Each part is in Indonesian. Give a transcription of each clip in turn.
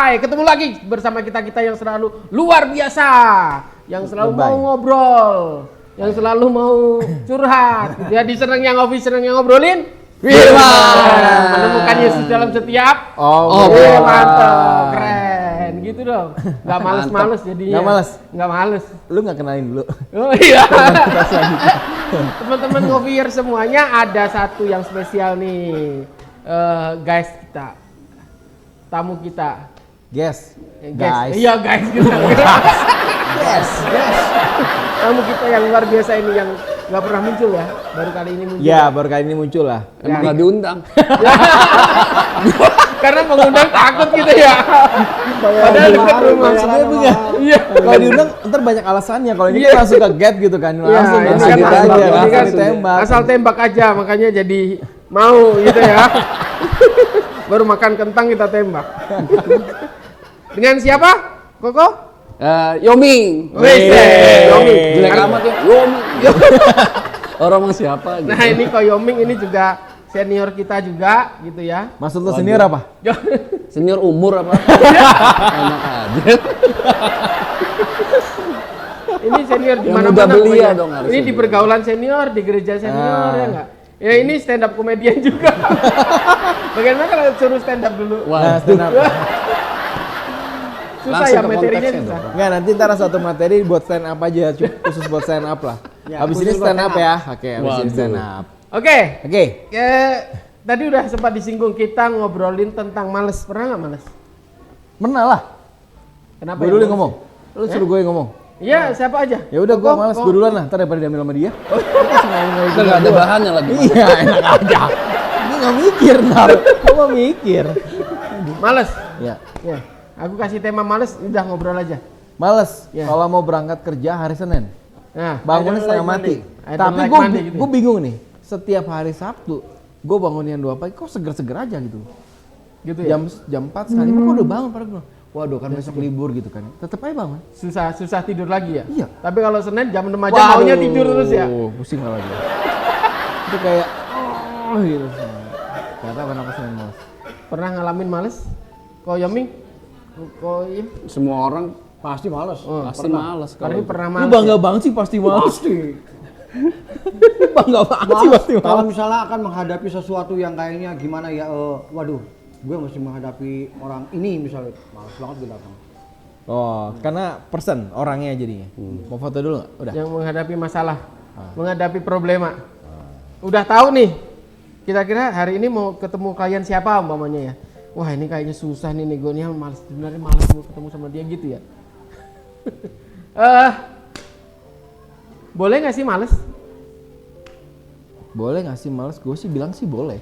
Hai, ketemu lagi bersama kita-kita yang selalu luar biasa, yang selalu mau ngobrol, yang selalu mau curhat. Jadi seneng yang ngopi, seneng yang ngobrolin. Firman menemukan Yesus dalam setiap. Mantap, keren, gitu dong. Gak males-males jadinya. Gak males. Lu nggak kenalin dulu? Oh iya. Teman-teman ngopier semuanya, ada satu yang spesial nih, guys kita. Tamu kita. Guys. Iya guys gitu. Guys. Tamu kita yang luar biasa ini yang nggak pernah muncul ya, baru kali ini muncul. Ya, baru kali ini muncul lah. Emang nggak diundang. Karena mengundang takut gitu ya. Padahal dekat rumah. Maksudnya begitu. Iya. Kalau diundang ntar banyak alasannya. Kalau ini kan langsung ke get gitu kan. Langsung ini kan langsung ditembak. Asal tembak aja, makanya jadi mau gitu ya. Baru makan kentang kita tembak. Dengan siapa? Koko? Yoming. Yoming. Jelek amat ya. Yoming. Orang mau siapa? Gitu. Nah ini kok Yoming ini juga senior kita juga gitu ya. Maksud lu senior apa? Senior umur apa? Enak aja. Ini senior di Yang mana-mana. muda belia pokoknya. dong harusnya. Ini di pergaulan senior, di gereja senior ya enggak? Ya ini stand up komedian juga. Bagaimana kalau suruh stand up dulu? Nah, stand up. Susah Langsung ya ke materinya konteksnya susah. Enggak, nanti ntar satu materi buat stand up aja, khusus buat stand up lah. Ya, habis ini stand up ya. Oke, habis ini stand up. Oke. Oke. Tadi udah sempat disinggung, kita ngobrolin tentang males. Pernah nggak males? Pernah lah. Kenapa? Gue dulu yang ngomong. Lu suruh gue yang ngomong. Iya, siapa aja? Ya udah gue males, gue duluan lah. Ntar daripada diambil sama dia. Kita nggak ada bahannya lagi. Iya, enak aja. Ini nggak mikir, ntar. Gue mau mikir. Males. Ya. Ya. Aku kasih tema males, udah ngobrol aja. Males. Ya. Kalau mau berangkat kerja hari Senin. Nah, Bangunnya setengah mati. Tapi gue bingung nih. Setiap hari Sabtu, gue bangun yang 2 pagi, kok seger-seger aja gitu. Gitu ya. Jam 4 sekali, kok udah bangun pada gue. Waduh kan besok libur gitu kan. Tetep aja bangun. Susah tidur lagi ya? Iya. Tapi kalau Senin jam 6 aja maunya tidur terus ya? Pusing malah gue. Itu kayak, gitu. Gak tau kenapa Senin males. Pernah ngalamin males? Kok Yoming? Kok iya? Semua orang Pasti males. pasti malas. Karena pernah Lu males. bangga banget sih pasti males. Bangga banget sih pasti Kalau males. misalnya akan menghadapi sesuatu yang kayaknya gimana ya, waduh, gue mesti menghadapi orang ini misalnya, males banget gue datang. Oh, karena person orangnya jadinya. Mau foto dulu nggak? Udah. Yang menghadapi masalah, menghadapi problema. Udah tahu nih, kira-kira hari ini mau ketemu klien siapa umpamanya ya? Wah ini kayaknya susah nih gue nih malas, sebenarnya malas mau ketemu sama dia gitu ya. Boleh nggak sih males? Boleh nggak sih males? Gue sih bilang sih boleh.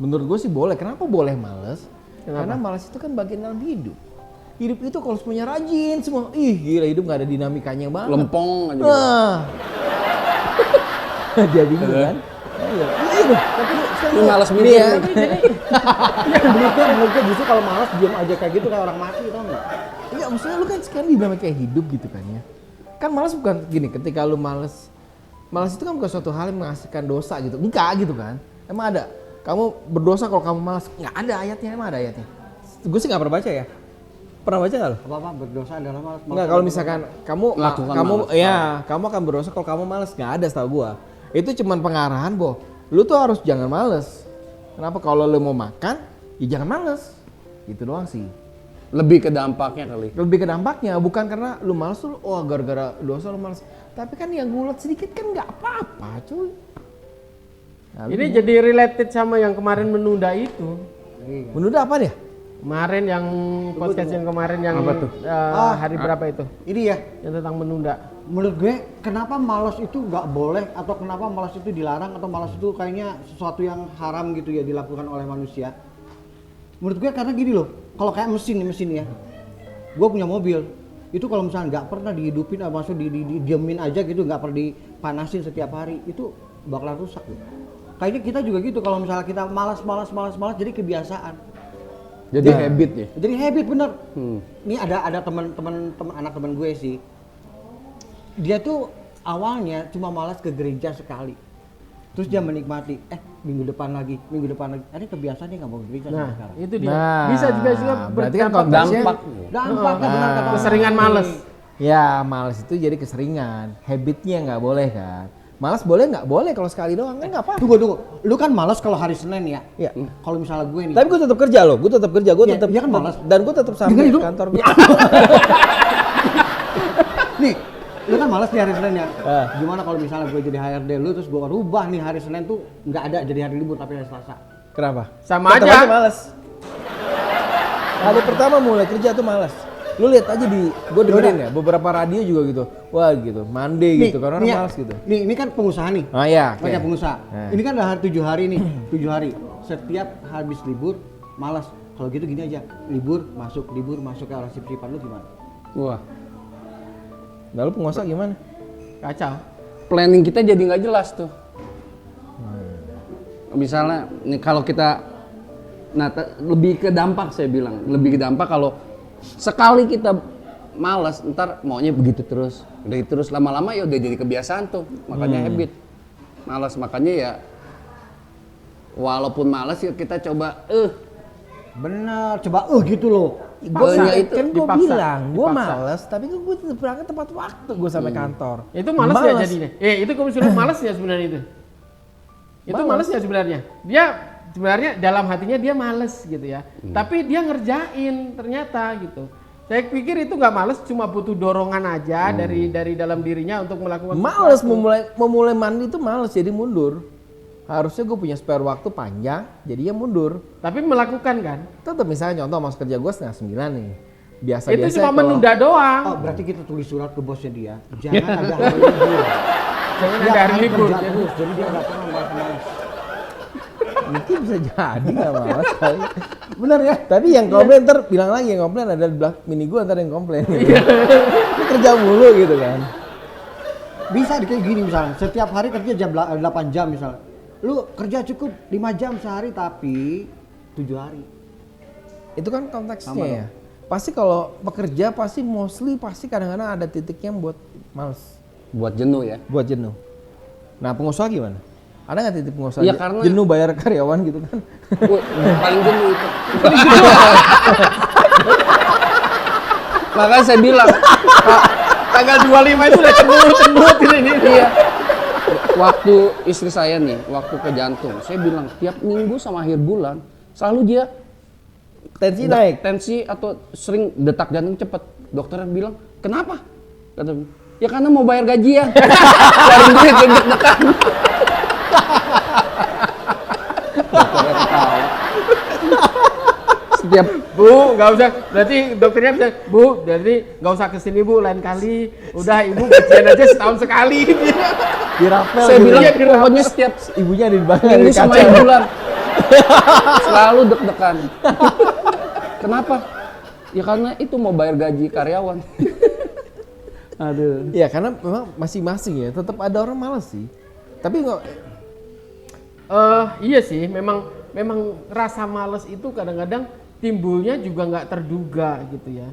Menurut gue sih boleh. Kenapa boleh males? Kenapa? Karena males itu kan bagian dalam hidup. Hidup itu kalau semuanya rajin semua, gila hidup nggak ada dinamikanya banget. Lempong aja. Nah. Dia bingung kan? Iya dong. Tapi Lu malas ini mikir. ya. Menurut gue justru kalau malas diam aja kayak gitu kayak orang mati, tau nggak? Iya maksudnya lu kan sekarang dinamika kayak hidup gitu kan ya. Kan malas bukan gini, ketika lu malas itu kan bukan suatu hal yang menghasilkan dosa gitu. Enggak gitu kan. Emang ada? Kamu berdosa kalau kamu malas? Nggak ada ayatnya, emang ada ayatnya. Gue sih nggak pernah baca ya. Pernah baca nggak lu? Apa berdosa adalah malas. Enggak, kalau misalkan kamu Melakukan malas. kamu akan berdosa kalau kamu malas. Nggak ada setahu gua. Itu cuman pengarahan, Bo. Lu tuh harus jangan malas. Kenapa? Kalau lu mau makan, ya jangan malas. Gitu doang sih. Lebih ke dampaknya kali. Lebih ke dampaknya, bukan karena lu malas tuh, gara-gara dosa lu malas. Tapi kan yang gulat sedikit kan nggak apa-apa, cuy. Nah, Ini jadi related sama yang kemarin menunda itu. menunda apa dia? Kemarin yang podcast yang kemarin yang hari berapa itu? Ini ya, Yang tentang menunda. menurut gue kenapa malas itu nggak boleh atau kenapa malas itu dilarang atau malas itu kayaknya sesuatu yang haram gitu ya dilakukan oleh manusia. Menurut gue karena gini loh, kalau kayak mesin ya, gue punya mobil, itu kalau misalnya nggak pernah dihidupin, maksud didiemin aja gitu, nggak pernah dipanasin setiap hari, itu bakalan rusak gitu. Kayaknya kita juga gitu, kalau misalnya kita malas, jadi kebiasaan. Jadi habit ya. Jadi habit bener. Ini ada teman anak teman gue sih. Dia tuh awalnya cuma malas ke gereja sekali. terus dia menikmati, minggu depan lagi. Ada kebiasaan dia nggak mau kerja Nah, sekarang. itu dia. Nah, Bisa juga berarti kan berdampak. konteksnya Dampaknya benar kata Mas Keseringan Andi. males. ya males itu jadi keseringan, habitnya nggak boleh kan. Malas boleh nggak boleh kalau sekali doang kan nggak apa. Tunggu, lu kan malas kalau hari Senin ya. Ya. Kalau misalnya gue nih. Tapi gue tetap kerja loh, gue tetap kerja, gue Iya, tetap dia kan malas. dan gue tetap sampai Dengerin dulu. kantor gue. Nih, lu kan malas di hari Senin ya. Ah. Gimana kalau misalnya gue jadi HRD lu terus gue rubah nih hari Senin tuh nggak ada jadi hari libur tapi hari Selasa. Kenapa? Sama Tetap aja. males. Hari pertama mulai kerja tuh malas. Lu lihat aja gue dengerin ya, beberapa radio juga gitu. Wah gitu, Monday gitu, karena orang ya. malas gitu. Nih, ini kan pengusaha nih. Ah ya, oke. Banyak pengusaha. Nah. Ini kan udah 7 hari nih, 7 hari. Setiap habis libur malas. Kalau gitu gini aja, libur masuk ke orang sip-sipan lu gimana? Wah, Lalu pengusaha gimana? Kacau. planning kita jadi nggak jelas tuh. Misalnya, nih kalau kita, lebih ke dampak saya bilang, lebih ke dampak kalau sekali kita malas, ntar maunya begitu terus, lama-lama ya udah jadi kebiasaan tuh, makanya habit. Malas, makanya ya, walaupun malas ya kita coba, Bener, coba gitu loh. Gue Paksa itu, kan gue dipaksa, bilang, gue dipaksa. males, tapi gue tetap berangkat tepat waktu gue sampai kantor. Itu malas ya jadinya. Itu kalau misalnya malas ya sebenarnya itu. Itu Malas. malas ya sebenarnya. Dia sebenarnya dalam hatinya dia malas gitu ya. Tapi dia ngerjain ternyata gitu. Saya pikir itu nggak malas, cuma butuh dorongan aja dari dalam dirinya untuk melakukan Males sesuatu. memulai mandi itu males jadi mundur. Harusnya gue punya spare waktu panjang, jadinya mundur. Tapi melakukan kan. Tetap misalnya contoh masuk kerja gue 8:30 nih. Biasa Itu cuma menunda doang. Oh, berarti kita tulis surat ke bosnya dia. Jangan ada hari libur. Jangan Dia ada hari akan libur. kerja terus, jadi dia nggak pernah malas-malas. Mungkin bisa jadi nggak malas kali. Bener ya? Tapi yang komplain ntar bilang lagi yang komplain ada di belakang mini gue ntar yang komplain. Ini kerja mulu gitu kan. Bisa kayak gini misalnya, setiap hari kerja jam 8 jam misalnya. Lu kerja cukup 5 jam sehari tapi 7 hari. Itu kan konteksnya Sama ya. Pasti kalau pekerja pasti mostly kadang-kadang ada titiknya buat males, buat jenuh ya. buat jenuh. Nah pengusaha gimana? Ada nggak titik pengusaha Iya, karena- jenuh bayar karyawan gitu kan? Paling jenuh itu. Makanya saya bilang, Tanggal 25 itu udah cendut ini. iya. Waktu istri saya nih, waktu ke jantung, saya bilang tiap minggu sama akhir bulan selalu dia Tensi naik. tensi atau sering detak jantung cepat. Dokternya bilang, kenapa? Kata, ya karena mau bayar gajian. Cari duit deg-degan. Dokternya ketawa. Setiap Bu, nggak usah. Berarti dokternya bisa, Bu, jadi nggak usah kesini Bu, lain kali. Udah Ibu gajian aja setahun sekali. Dirapel saya gitu. bilang, Iya, dirapel. pokoknya setiap Ibunya ada di belakang minggu ada sama kaca. akhir bulan selalu deg-degan. Kenapa? Ya karena itu mau bayar gaji karyawan. Aduh. Iya karena memang masing-masing ya. Tetap ada orang malas sih. Tapi nggak. Iya sih, memang rasa males itu kadang-kadang timbulnya juga nggak terduga gitu ya.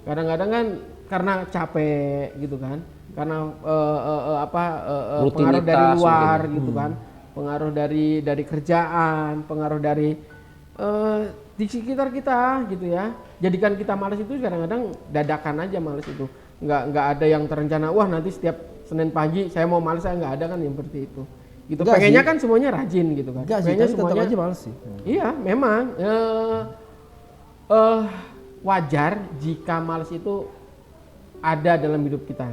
Kadang-kadang kan karena capek gitu kan, karena pengaruh dari Rutinitas luar mungkin. gitu kan, pengaruh dari kerjaan, pengaruh dari di sekitar kita gitu ya. Jadikan kita malas itu kadang-kadang dadakan aja malas itu, nggak ada yang terencana. Wah nanti setiap Senin pagi saya mau malas, saya nggak ada kan yang seperti itu. Gitu. Enggak Pengennya sih. kan semuanya rajin gitu kan. Enggak sih, Pengennya tapi tetap semuanya aja males sih. iya, memang wajar jika malas itu ada dalam hidup kita.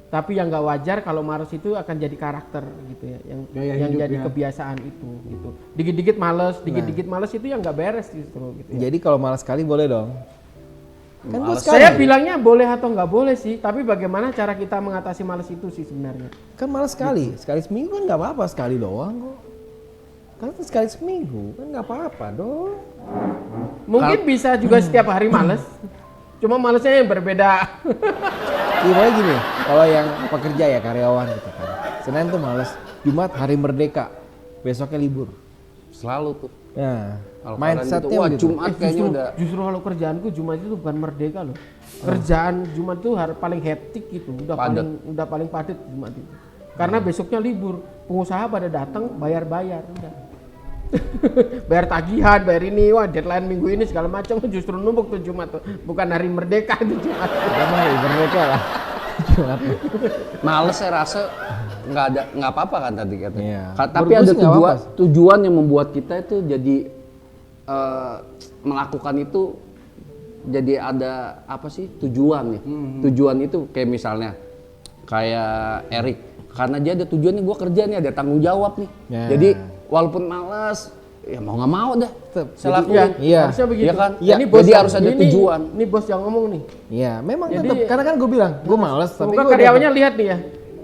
Tapi yang nggak wajar kalau malas itu akan jadi karakter gitu ya, Gaya yang hidup jadi ya. kebiasaan itu gitu. Dikit-dikit malas itu yang nggak beres justru gitu ya. Jadi kalau malas sekali boleh dong. Kan gua Malas. sekali. Saya bilangnya boleh atau nggak boleh sih, tapi bagaimana cara kita mengatasi malas itu sih sebenarnya. Kan malas sekali. Sekali seminggu kan nggak apa-apa, sekali doang kok. Kan sekali seminggu kan nggak apa-apa dong. Mungkin bisa juga setiap hari malas. Cuma malesnya yang berbeda. Gimana gini, kalau yang pekerja ya karyawan gitu kan. Senin tuh males, Jumat hari merdeka, besoknya libur. Selalu tuh. Nah, Kalau mindsetnya kalian wah gitu. Jumat kayaknya udah Justru kalau kerjaanku Jumat itu bukan merdeka loh. Kerjaan Jumat itu paling hektik gitu, Padat. udah paling padat Jumat itu. karena besoknya libur. Pengusaha pada datang bayar-bayar udah. Bayar tagihan, bayar ini, wah deadline minggu ini segala macam, justru numpuk tuh Jumat tuh. Bukan hari merdeka tuh Jumat. Merdeka lah. Males saya rasa nggak apa-apa kan tadi katanya. Iya. Tapi Menurut ada gue sih nggak apa-apa. tujuan yang membuat kita itu jadi melakukan itu jadi ada apa sih tujuan nih. Tujuan itu kayak misalnya kayak Erik, karena dia ada tujuan nih, gue kerja nih ada tanggung jawab nih. Ya. Jadi walaupun malas ya mau nggak mau dah saya Iya, lakuin. Iya. harusnya begitu. Iya kan? Ini Jadi harus ada tujuan. Ini bos yang ngomong nih. Iya, memang Jadi- tetap. Karena kan gue bilang, gue males. Tapi Semoga gue karyawannya lihat nih ya.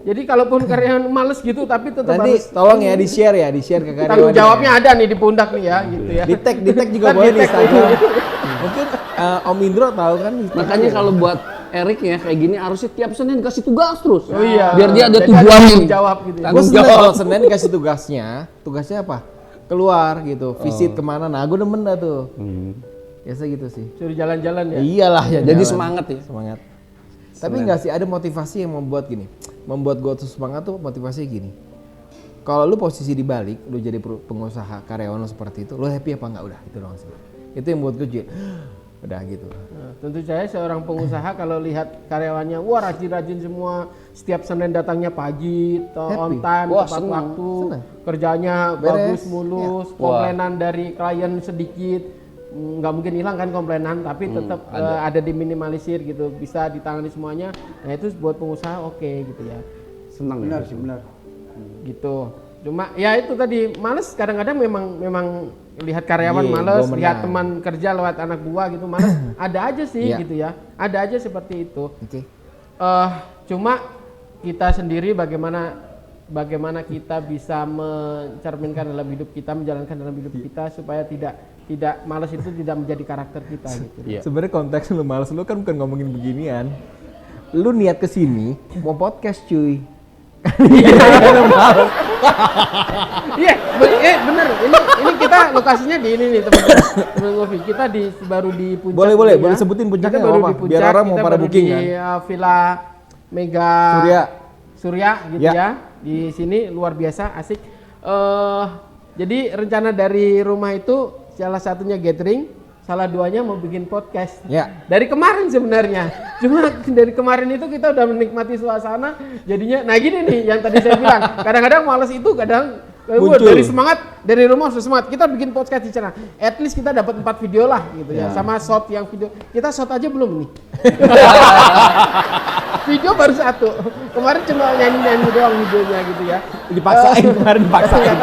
Jadi kalaupun karyawan males gitu, tapi tetap nanti harus tolong ya di share ke karyawan. tanggung jawabnya ada nih di pundak nih ya, gitu ya. Di tag juga Ntar boleh di di-tag. Instagram. Mungkin Om Indro tahu kan. Makanya kalau buat Erik ya kayak gini harusnya tiap Senin dikasih tugas terus. Oh iya. Biar dia ada Jadi tujuannya. tanggung jawab gitu ya. Gue Tanggung seneng jawab. kalau Senin dikasih tugasnya apa? Keluar gitu, visit kemana? Nah, gue demen dah tuh. Biasa gitu sih. Suruh jalan-jalan ya. Ya iyalah ya. Jadi jalan. semangat ya. Semangat. Tapi enggak sih, ada motivasi yang membuat gini. Membuat gue tuh semangat tuh motivasinya gini. Kalau lu posisi di balik, lu jadi pengusaha karyawan lu seperti itu, lu happy apa enggak? Udah, itu doang sih. Itu yang buat gue jadi, udah gitu. Nah, tentu saya seorang pengusaha kalau lihat karyawannya, wah rajin-rajin semua, setiap Senin datangnya pagi, on Happy. time, Wah, tepat senang. waktu, Senang. kerjanya Beres. bagus mulus, Ya. komplainan dari klien sedikit, nggak mungkin hilang kan komplainan, tapi tetap ada diminimalisir gitu, bisa ditangani semuanya. Nah itu buat pengusaha oke gitu ya, Senang Benar ya. sih, benar. gitu. Cuma ya itu tadi males kadang-kadang memang lihat karyawan Iya, males, gua lihat menang. teman kerja lewat anak buah gitu males, ada aja sih Iya. gitu ya, ada aja seperti itu. Oke. Cuma kita sendiri bagaimana kita bisa mencerminkan dalam hidup kita, menjalankan dalam hidup kita supaya tidak malas itu tidak menjadi karakter kita gitu. Iya. Sebenarnya konteks lu males lu kan bukan ngomongin beginian. Lu niat kesini mau podcast cuy. Iya, bener. Ini kita lokasinya di ini nih teman-teman Ngopi. Kita baru di puncak. Boleh, ya. boleh sebutin puncaknya Kita baru apa-apa, di puncak, biar orang mau kita pada baru booking di, kan. Villa Mega Surya gitu Ya. ya. Di sini luar biasa asik. Jadi rencana dari rumah itu salah satunya gathering, salah duanya mau bikin podcast. Ya. Dari kemarin sebenarnya. Cuma dari kemarin itu kita udah menikmati suasana, jadinya nah gini nih yang tadi saya bilang, kadang-kadang malas itu kadang Muncul. dari semangat, dari rumah sudah semangat. Kita bikin podcast di sana. At least kita dapat 4 video lah gitu ya. Sama shot yang video. Kita shot aja belum nih. Video baru 1. Kemarin cuma nyanyi-nyanyi doang videonya gitu ya. Dipaksain kemarin dipaksain.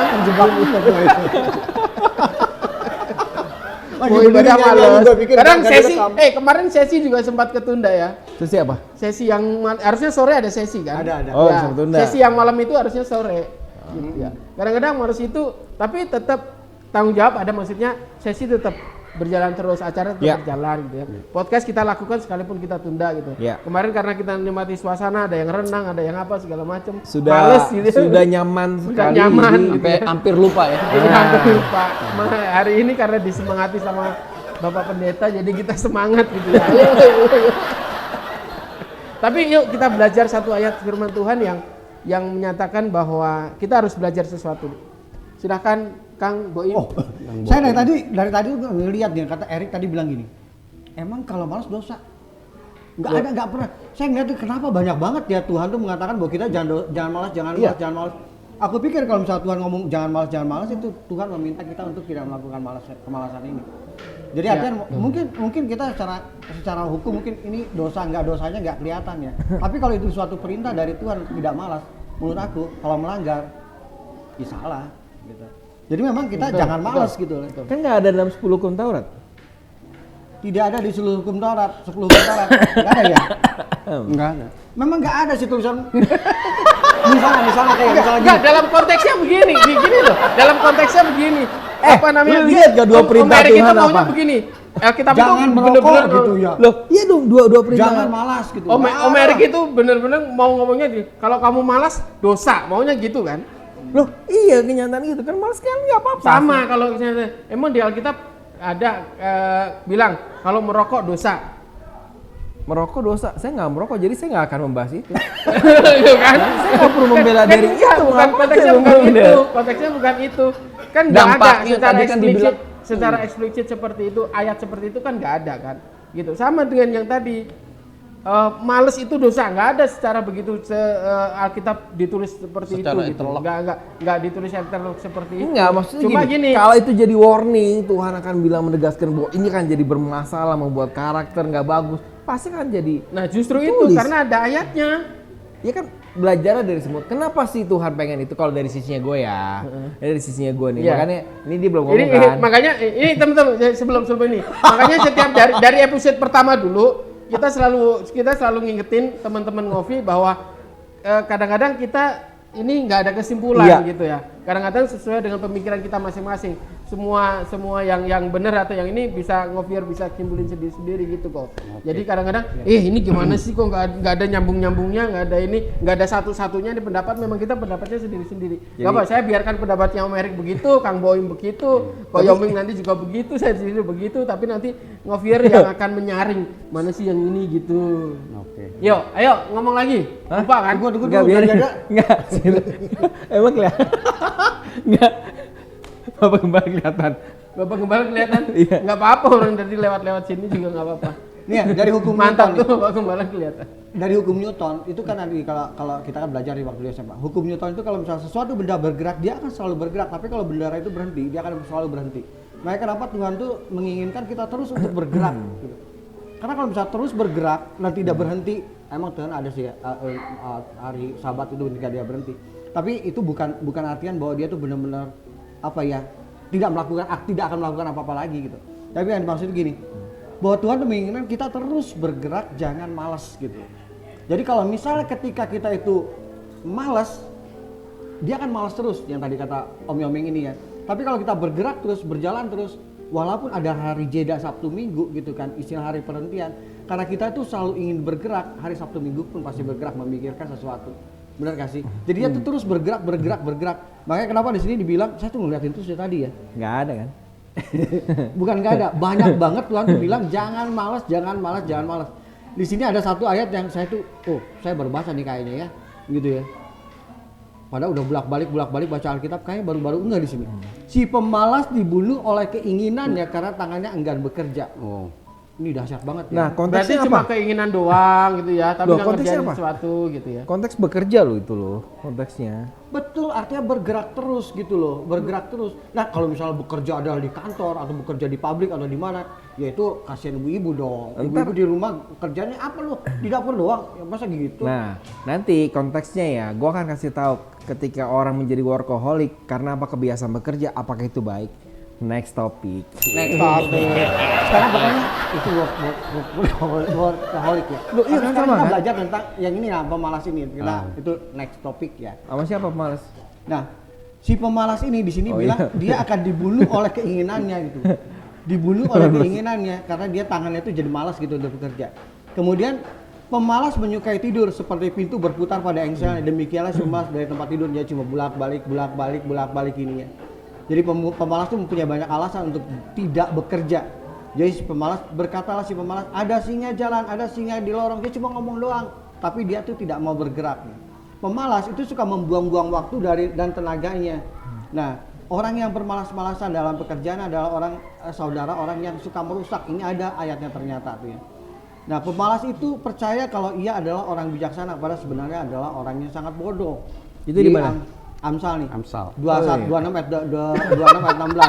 Mau ibadah malas. Kadang sesi, kemarin sesi juga sempat ketunda ya. Sesi apa? Sesi yang harusnya sore ada sesi kan? Ada. Oh, Ya, sempat tunda. sesi yang malam itu harusnya sore. Gitu ya. Kadang-kadang harus itu, tapi tetap tanggung jawab ada, maksudnya sesi tetap berjalan terus, acara tetap Ya. berjalan gitu ya. Podcast kita lakukan sekalipun kita tunda gitu. Ya. Kemarin karena kita menikmati suasana, ada yang renang, ada yang apa segala macam. Sudah Males gitu. sudah nyaman Sudah sekali. nyaman. jadi- Sampai hampir lupa ya. Jadi hampir lupa. Hari ini karena disemangati sama Bapak Pendeta, jadi kita semangat gitu ya. Ayo. Tapi yuk kita belajar satu ayat firman Tuhan yang menyatakan bahwa kita harus belajar sesuatu. Silahkan Kang Boim. Oh, saya dari tadi udah ngeliat nih, kata Erik tadi bilang gini. Emang kalau malas dosa? Nggak pernah. Saya ngeliat tuh kenapa banyak banget ya Tuhan tuh mengatakan bahwa kita jangan malas, jangan malas. Aku pikir kalau misalnya Tuhan ngomong jangan malas itu Tuhan meminta kita untuk tidak melakukan kemalasan ini. Jadi artinya mungkin kita secara hukum mungkin ini dosanya nggak kelihatan ya. Tapi kalau itu suatu perintah dari Tuhan tidak malas, menurut aku kalau melanggar ya salah gitu. Jadi memang kita jangan malas gitu. Kan nggak ada dalam 10 hukum Taurat. Tidak ada di seluruh hukum Taurat, 10 hukum Taurat. Nggak ada ya? Enggak ada. Memang nggak ada sih tulisan. misalnya kayak misalnya Enggak, gini. dalam konteksnya begini loh. Dalam konteksnya begini. Apa namanya? lu lihat gak dua perintah Erik itu Tuhan maunya apa? begini. Alkitab itu Jangan merokok bener-bener gitu ya. Loh, iya dong dua perintah. Jangan malas gitu. Om Erik itu bener-bener mau ngomongnya kalau kamu malas dosa, maunya gitu kan? Loh, iya kenyataan gitu kan malas kan nggak apa-apa. Sama kalau misalnya emang di Alkitab ada bilang kalau merokok dosa. merokok dosa. Saya nggak merokok, jadi saya nggak akan membahas itu. Iya kan? Saya nggak perlu membela diri Kan itu. bukan Ngapain konteksnya saya bukan membela? itu. Konteksnya bukan itu. Kan nggak ada Dampaknya secara tadi kan eksplisit, dibilang, secara eksplisit seperti itu, ayat seperti itu kan nggak ada kan. Gitu. Sama dengan yang tadi. Males itu dosa, nggak ada secara begitu Alkitab ditulis seperti Secara itu gitu. etelok. Nggak ditulis etelok seperti itu. Enggak, maksudnya Cuma gini, gini, kalau itu jadi warning, Tuhan akan bilang menegaskan bahwa ini kan jadi bermasalah, membuat karakter nggak bagus, pasti kan jadi. nah justru itu Ditulis. karena ada ayatnya. Ya kan belajar dari semua. Kenapa sih Tuhan pengen itu kalau dari sisinya gue ya? Dari sisinya gue nih. Iya. Makanya ini dia belum Ini ngomong kan. makanya ini teman-teman sebelum ini. Makanya setiap dari episode pertama dulu kita selalu ngingetin teman-teman ngopi bahwa kadang-kadang kita ini nggak ada kesimpulan Iya. gitu ya. Kadang-kadang sesuai dengan pemikiran kita masing-masing. Semua yang benar atau yang ini bisa ngopier bisa kimbulin sendiri-sendiri gitu kok. Jadi kadang-kadang ini gimana sih kok nggak ada nyambung-nyambungnya, nggak ada ini, nggak ada satu-satunya di pendapat, memang kita pendapatnya sendiri-sendiri. Nggak apa, saya biarkan pendapatnya Om Erik begitu, Kang Boim begitu, Ko Yoming nanti juga begitu, saya sendiri begitu, tapi nanti ngopier yang akan menyaring mana sih yang ini gitu. Oke. Yuk, ayo ngomong lagi. Lupa kan? Tunggu Enggak, dulu, biar jaga. enggak. Emang kelihatan. Enggak. Bapak Gembala kelihatan. Bapak Gembala kelihatan? Iya. Nggak apa-apa, orang dari lewat-lewat sini juga nggak apa-apa. Nih ya, dari hukum Mantap Newton. tuh Bapak Gembala kelihatan. Dari hukum Newton itu kan nanti kalau kita kan belajar di waktu di SMA. Hukum Newton itu kalau misalnya sesuatu benda bergerak, dia akan selalu bergerak, tapi kalau benda itu berhenti, dia akan selalu berhenti. Makanya kenapa Tuhan tuh menginginkan kita terus untuk bergerak gitu. Karena kalau misalnya terus bergerak dan tidak berhenti, emang Tuhan ada sih ya, hari Sabat itu ketika dia berhenti. Tapi itu bukan artian bahwa dia tuh benar-benar apa ya, tidak akan melakukan apa-apa lagi gitu. Tapi yang dimaksud gini, bahwa Tuhan menginginkan kita terus bergerak, jangan malas gitu. Jadi kalau misalnya ketika kita itu malas, dia akan malas terus, yang tadi kata Om Yoming ini ya. Tapi kalau kita bergerak terus, berjalan terus, walaupun ada hari jeda Sabtu Minggu gitu kan, istilah hari perhentian, karena kita itu selalu ingin bergerak, hari Sabtu Minggu pun pasti bergerak memikirkan sesuatu. Benar gak sih? Jadi dia tuh terus bergerak. Makanya kenapa di sini dibilang, saya tuh ngeliatin terus ya tadi ya. Enggak ada kan? Bukan nggak ada, banyak banget Tuhan tuh bilang jangan malas. Di sini ada satu ayat yang saya tuh, saya baru baca nih kayaknya ya, gitu ya. Padahal udah bolak-balik baca Alkitab, kayaknya baru-baru enggak di sini. Si pemalas dibunuh oleh keinginannya karena tangannya enggan bekerja. Oh. Ini dahsyat banget ya. Nah, Berarti konteksnya cuma apa? keinginan doang gitu ya, tapi Loh, nggak konteksnya ngerjain apa? sesuatu gitu ya. Konteks bekerja loh itu loh, konteksnya. Betul, artinya bergerak terus gitu loh, bergerak terus. Nah kalau misalnya bekerja adalah di kantor atau bekerja di pabrik atau di mana, ya itu kasihan ibu-ibu dong. Ibu-ibu di rumah kerjanya apa loh? Di dapur doang, ya masa gitu? Nah, nanti konteksnya ya, gua akan kasih tahu ketika orang menjadi workaholic karena apa kebiasaan bekerja, apakah itu baik? Next topic. Next topic. Sekarang pokoknya itu workaholic ya. Loh, iya, Karena sama kita kan? belajar tentang yang ini lah, pemalas ini. Kita itu next topic ya. Sama siapa males? Nah, si pemalas ini di sini Oh, bilang iya. dia akan dibunuh oleh keinginannya gitu. Dibunuh oleh keinginannya karena dia tangannya itu jadi malas gitu untuk bekerja. Kemudian pemalas menyukai tidur seperti pintu berputar pada engselnya. Demikianlah si pemalas dari tempat tidur dia cuma bolak-balik ini ya. Jadi pemalas itu punya banyak alasan untuk tidak bekerja. Jadi si pemalas, berkatalah si pemalas, ada singa jalan, ada singa di lorong, dia cuma ngomong doang, tapi dia tuh tidak mau bergerak. Pemalas itu suka membuang-buang waktu dan tenaganya. Nah, orang yang bermalas-malasan dalam pekerjaan adalah orang yang suka merusak. Ini ada ayatnya ternyata tuh ya. Nah, pemalas itu percaya kalau ia adalah orang bijaksana, padahal sebenarnya adalah orang yang sangat bodoh. Itu di mana? Amsal nih. Amsal. 26 ayat 16.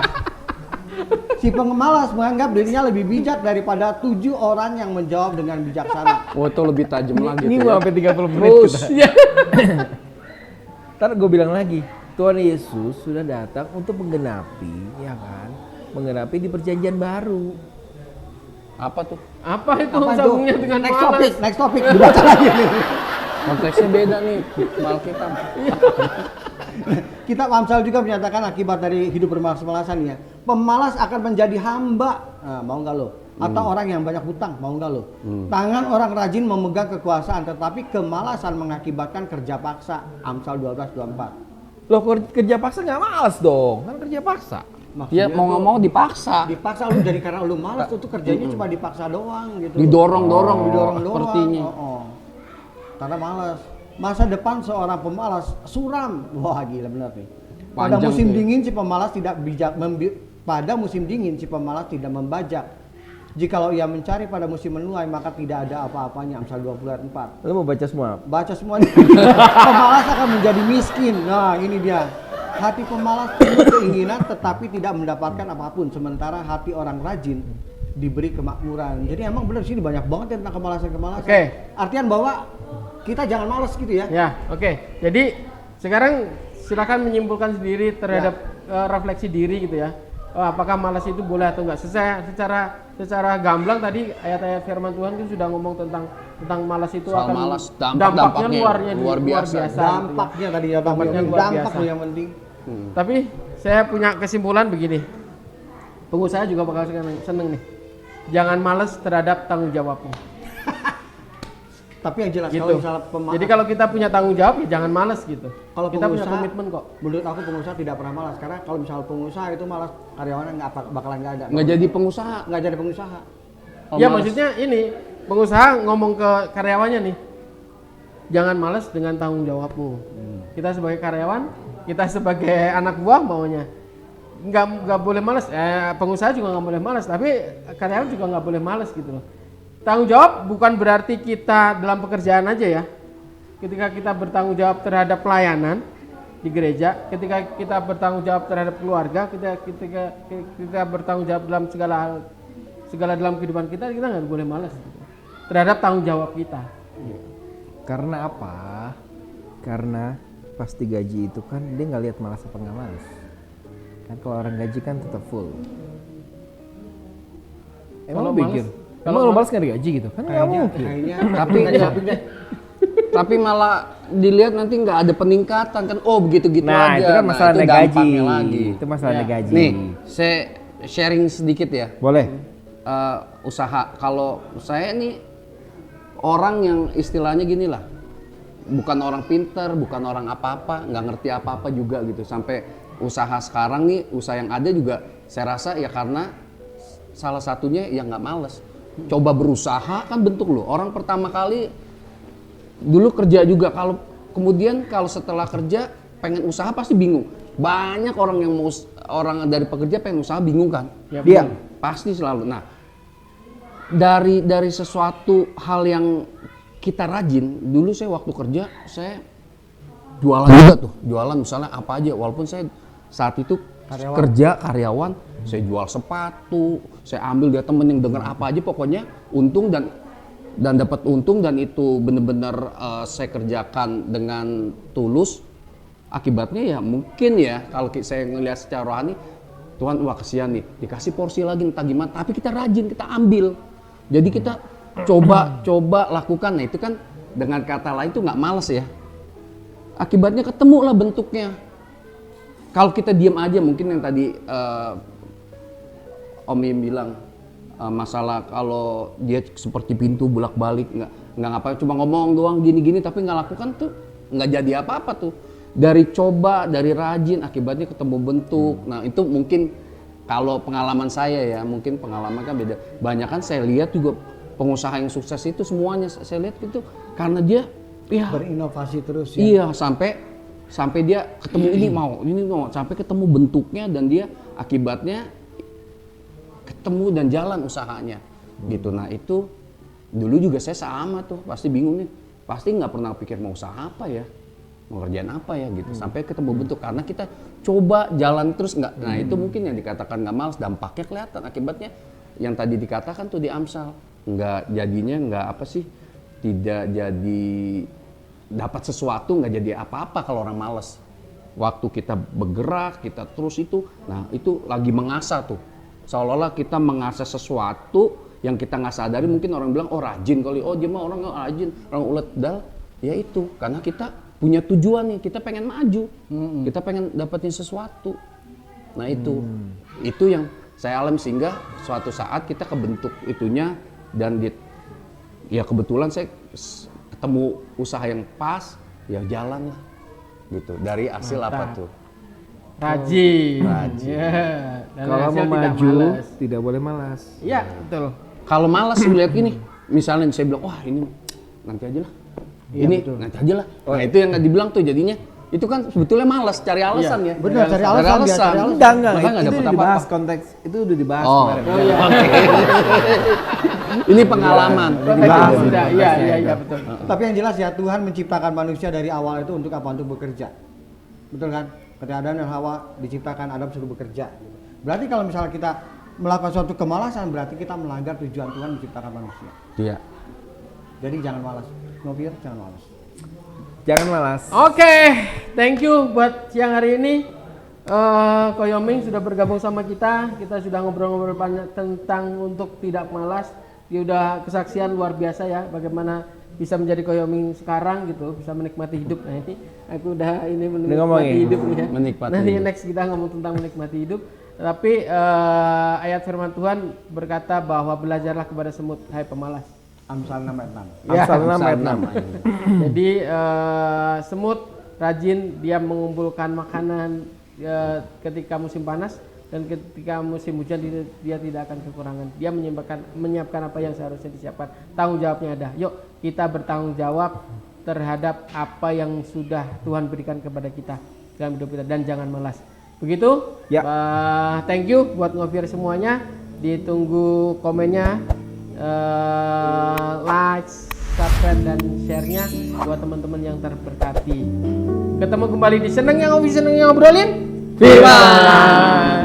Si pemalas menganggap dirinya lebih bijak daripada 7 orang yang menjawab dengan bijaksana. Oh, itu lebih tajam lagi Ini tuh gua ya. sampai 30 menit Terus. kita. Ntar gue bilang lagi, Tuhan Yesus sudah datang untuk menggenapi, ya kan? Menggenapi di perjanjian baru. Apa tuh? Apa itu Apa itu? sambungnya dengan malas? Next topic, dibaca lagi nih. Konteksnya beda nih, Alkitab. Kitab Amsal juga menyatakan akibat dari hidup bermalas-malasan ya. Pemalas akan menjadi hamba. Nah, mau nggak lo? Atau orang yang banyak hutang, mau nggak lo? Tangan orang rajin memegang kekuasaan, tetapi kemalasan mengakibatkan kerja paksa. Amsal 12:24. Loh, kerja paksa nggak malas dong, kan kerja paksa. Dia mau nggak mau dipaksa. Dipaksa lu jadi karena lu malas tuh kerjanya cuma dipaksa doang gitu. Didorong-dorong, didorong doang. sepertinya. Karena malas. Masa depan seorang pemalas suram. Wah gila bener nih. Pada Panjang musim tuh ya. dingin si pemalas tidak bijak pada musim dingin si pemalas tidak membajak. Jikalau ia mencari pada musim menuai maka tidak ada apa-apanya. Amsal 20 ayat 4. Lu mau baca semua? Baca semua nih. Pemalas akan menjadi miskin. Nah ini dia. Hati pemalas penuh keinginan tetapi tidak mendapatkan apapun. Sementara hati orang rajin diberi kemakmuran. Jadi emang benar sini banyak banget tentang kemalasan-kemalasan. Oke. Artian bahwa kita jangan malas gitu ya. Ya, oke. Jadi sekarang silakan menyimpulkan sendiri terhadap refleksi diri gitu ya. Apakah malas itu boleh atau enggak? Secara gamblang tadi ayat-ayat firman Tuhan itu sudah ngomong tentang malas itu Soal akan malas, dampaknya luar biasa. gitu ya. Dampaknya tadi ya Bang. Dampaknya luar Dampak biasa. tuh yang penting. Tapi saya punya kesimpulan begini. Pengusaha juga bakal seneng nih. Jangan malas terhadap tanggung jawabmu. Tapi yang jelas Gitu. kalau misalnya pemalas. Jadi kalau kita punya tanggung jawab ya jangan malas gitu. Kalau Kita punya pengusaha, komitmen kok. menurut aku pengusaha tidak pernah malas karena kalau misalnya pengusaha itu malas karyawannya bakalan nggak ada. Nggak jadi pengusaha. Nggak jadi pengusaha. Kalau Ya malas. maksudnya ini pengusaha ngomong ke karyawannya nih, jangan malas dengan tanggung jawabmu. Kita sebagai karyawan, kita sebagai anak buah maunya nggak boleh malas. Pengusaha juga nggak boleh malas, tapi karyawan juga nggak boleh malas gitu loh. Tanggung jawab bukan berarti kita dalam pekerjaan aja ya. Ketika kita bertanggung jawab terhadap pelayanan di gereja, ketika kita bertanggung jawab terhadap keluarga, ketika kita bertanggung jawab dalam segala dalam kehidupan kita nggak boleh malas terhadap tanggung jawab kita. Karena apa? Karena pasti gaji itu kan dia nggak lihat malas apa nggak malas. Kan kalau orang gaji kan tetap full. Emang Kalau lu pikir? malas- Emang lu malas nggak digaji gitu? Kan nggak mungkin. Kayaknya Tapi malah dilihat nanti nggak ada peningkatan kan. Oh begitu-gitu Nah aja. itu kan masalah itu gaji. dampaknya lagi. Itu masalah Ya. gaji. Nih, saya sharing sedikit ya. Boleh. Usaha. Kalau saya nih orang yang istilahnya gini lah, bukan orang pinter, bukan orang apa-apa, nggak ngerti apa-apa juga gitu. Sampai usaha sekarang nih, usaha yang ada juga saya rasa ya karena salah satunya yang nggak males. Coba berusaha kan bentuk lo. Orang pertama kali dulu kerja juga, kemudian kalau setelah kerja pengen usaha pasti bingung. Banyak orang yang mau orang dari pekerja pengen usaha bingung kan? Ya, Dia Pasti selalu. Nah, dari sesuatu hal yang kita rajin, dulu saya waktu kerja saya jualan juga tuh, jualan misalnya apa aja, walaupun saya saat itu kerja karyawan, saya jual sepatu, saya ambil dia temen yang denger apa aja, pokoknya untung dan dapat untung dan itu bener-bener saya kerjakan dengan tulus. Akibatnya ya mungkin ya kalau saya ngelihat secara rohani, Tuhan wah kesian nih, dikasih porsi lagi entah gimana, tapi kita rajin, kita ambil. Jadi kita coba lakukan. Nah itu kan dengan kata lain itu nggak males ya. Akibatnya ketemu lah bentuknya. Kalau kita diam aja mungkin yang tadi Om Im bilang masalah kalau dia seperti pintu bolak-balik nggak ngapain, cuma ngomong doang gini-gini tapi nggak lakukan tuh nggak jadi apa-apa tuh. Dari coba, dari rajin, akibatnya ketemu bentuk. Nah itu mungkin kalau pengalaman saya ya, mungkin pengalaman kan beda. Banyak kan saya lihat juga pengusaha yang sukses itu semuanya saya lihat itu karena dia ya berinovasi terus ya. iya sampai dia ketemu ini mau sampai ketemu bentuknya dan dia akibatnya ketemu dan jalan usahanya gitu. Nah itu dulu juga saya sama tuh pasti bingung nih, pasti nggak pernah pikir mau usaha apa ya, mau kerjaan apa ya gitu, sampai ketemu bentuk karena kita coba jalan terus nggak. Nah itu mungkin yang dikatakan nggak malas, dampaknya kelihatan. Akibatnya yang tadi dikatakan tuh di Amsal, nggak jadinya nggak apa sih, tidak jadi dapat sesuatu, nggak jadi apa-apa kalau orang malas. Waktu kita bergerak, kita terus itu, nah itu lagi mengasah tuh, seolah-olah kita mengasah sesuatu yang kita nggak sadari. Mungkin orang bilang oh rajin kali, oh dia mah orang nggak rajin, orang ulet dal. Ya itu karena kita punya tujuan nih, kita pengen maju, kita pengen dapetin sesuatu. Nah itu yang saya alami sehingga suatu saat kita kebentuk itunya dan ya kebetulan saya ketemu usaha yang pas, ya jalan lah gitu dari hasil apa tuh. rajin. Ya. Dan Kalau hasil mau tidak maju malas. tidak boleh malas. Iya, betul. Kalau malas lihat gini, misalnya saya bilang, wah ini nanti aja lah. Iya, Ini betul. nanti aja lah. Nah itu yang nggak dibilang tuh jadinya. Itu kan sebetulnya malas, cari alasan ya. Benar, cari alasan, dia cari alasan. Enggak, Makanya nggak itu dapet udah apa-apa. dibahas konteks, itu udah dibahas Oh, kemarin. iya. oke. Ini pengalaman. Dibahas sudah. Iya, betul. Tapi yang jelas ya Tuhan menciptakan manusia dari awal itu untuk apa? Untuk bekerja. Betul kan? Ketika Adam dan Hawa diciptakan, Adam suruh bekerja. Berarti kalau misalnya kita melakukan suatu kemalasan, berarti kita melanggar tujuan Tuhan menciptakan manusia. Iya. Jadi jangan malas. Novir, jangan malas. Jangan malas. Oke, thank you buat siang hari ini. Ko Yoming sudah bergabung sama kita. Kita sudah ngobrol-ngobrol banyak tentang untuk tidak malas. Dia udah kesaksian luar biasa ya, bagaimana bisa menjadi Ko Yoming sekarang gitu, bisa menikmati hidup. Nah ini aku udah ini menikmati ngomongin. hidup nih ya. Menikmati Nanti hidup. next kita ngomong tentang menikmati hidup. Tapi ayat firman Tuhan berkata bahwa belajarlah kepada semut, hai pemalas. Amsal 6 ayat 6. Ya. Amsal 6 ayat 6. Jadi semut rajin, dia mengumpulkan makanan ketika musim panas dan ketika musim hujan dia tidak akan kekurangan. Dia menyiapkan apa yang seharusnya disiapkan. Tanggung jawabnya ada. Yuk kita bertanggung jawab terhadap apa yang sudah Tuhan berikan kepada kita dalam hidup kita dan jangan malas. Begitu? Ya. Thank you buat Ngofir semuanya. Ditunggu komennya. Like, subscribe dan share-nya buat teman-teman yang terberkati. Ketemu kembali di Seneng yang Ngobrolin. Firman.